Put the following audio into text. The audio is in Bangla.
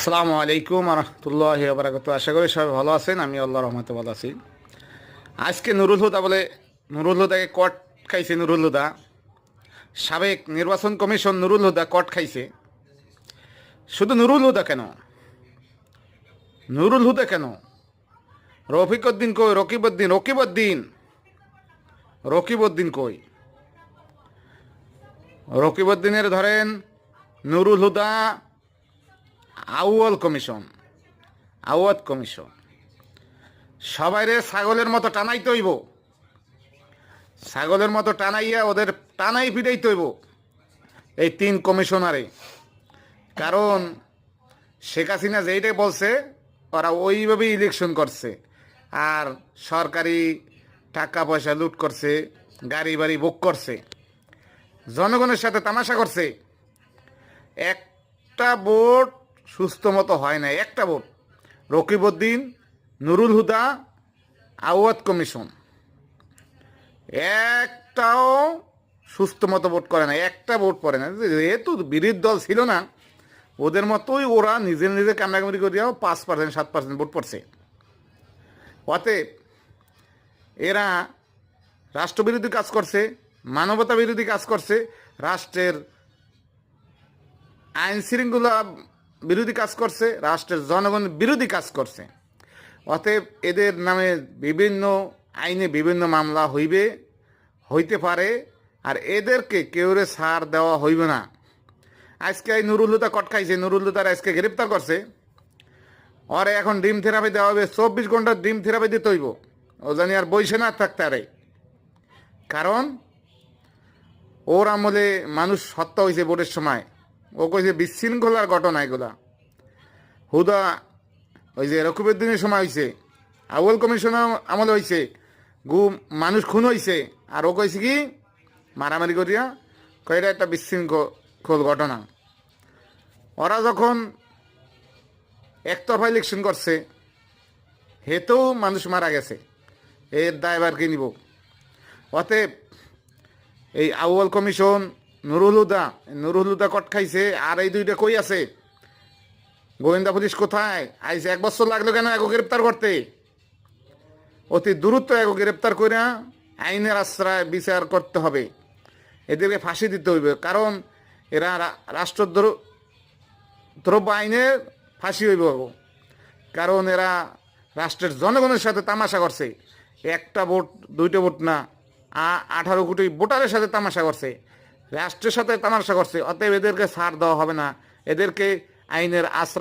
আসসালামু আলাইকুম রহমতুল্লাহি ওয়া বারাকাতুহু। আশা করি সবাই ভালো আছেন। আমি আল্লাহর রহমতে ভালো আছি। আজকে নুরুল হুদা বলে নুরুল হুদাকে কট খাইছে। নুরুল হুদা সাবেক নির্বাচন কমিশন নুরুল হুদা কট খাইছে। শুধু নুরুল হুদা কেন, নুরুল হুদা কেন, রফিকউদ্দিন কই, রকিবউদ্দিন কই? রকিবউদ্দিনের ধরেন নুরুল হুদা আউয়াল কমিশন সবাইরে ছাগলের মতো টানাই তৈব, ছাগলের মতো টানাইয়া ওদের টানাই ফিরাই তৈব এই তিন কমিশনারে। কারণ শেখ হাসিনা যেইটাই বলছে ওরা ওইভাবেই ইলেকশন করছে, আর সরকারি টাকা পয়সা লুট করছে, গাড়ি বাড়ি বুক করছে, জনগণের সাথে তামাশা করছে। একটা ভোট সুস্থ মতো হয় না, একটা ভোট। রকিবউদ্দিন, নুরুল হুদা, আওয়াত কমিশন একটাও সুস্থ মতো ভোট করে না, একটা ভোট পড়ে না। যেহেতু বিরোধী দল ছিল না, ওদের মতোই ওরা নিজে নিজে কামড়াকামড়ি করিয়াও 5% 7% ভোট পড়ছে। অতএব এরা রাষ্ট্রবিরোধী কাজ করছে, মানবতা বিরোধী কাজ করছে, রাষ্ট্রের আইন শৃঙ্খলা বিরোধী কাজ করছে, রাষ্ট্রের জনগণ বিরোধী কাজ করছে। অতএব এদের নামে বিভিন্ন আইনে বিভিন্ন মামলা হইতে পারে, আর এদেরকে কেউরে ছাড় দেওয়া হইবে না। আজকে এই নুরুল হুদা কট খাইছে, নুরুল হুদার আজকে গ্রেপ্তার করছে। ওরে এখন ডিম থেরাপি দেওয়া হবে, 24 ঘন্টা ডিম থেরাপি দিতে হইব। ও জানি আর বইসে না থাকতে আরে, কারণ ওর আমলে মানুষ হত্যা হয়েছে ভোটের সময়। ও কইছে বিশৃঙ্খলার ঘটনা এগুলা। হুদা ওই যে রকিবউদ্দিনের সময় হয়েছে, আউয়াল কমিশনের আমলে হয়েছে, মানুষ খুন হয়েছে, আর ও কইছে কি মারামারি করিয়া কয়টা একটা বিশৃঙ্খল ঘটনা। ওরা যখন একতরফা ইলেকশন করছে, হেতেও মানুষ মারা গেছে, এর দায়ভার কে নিব? অতএব এই আউয়াল কমিশন, নুরুল হুদা কট খাইছে। আর এই দুইটা কই আছে? গোয়েন্দা পুলিশ কোথায়? আইসে 1 বছর লাগলো কেন এগো গ্রেপ্তার করতে? অতি দ্রুত এগো গ্রেপ্তার করে আইনের আশ্রয় বিচার করতে হবে, এদেরকে ফাঁসি দিতে হইবে। কারণ এরা রাষ্ট্রদ্রব্য আইনের ফাঁসি হইব, কারণ এরা রাষ্ট্রের জনগণের সাথে তামাশা করছে। একটা ভোট, দুইটা ভোট না, 18 কোটি ভোটারের সাথে তামাশা করছে, রাষ্ট্রের সাথে তামাশা করছে। অতএব এদেরকে ছাড় দেওয়া হবে না, এদেরকে আইনের আশ্রয়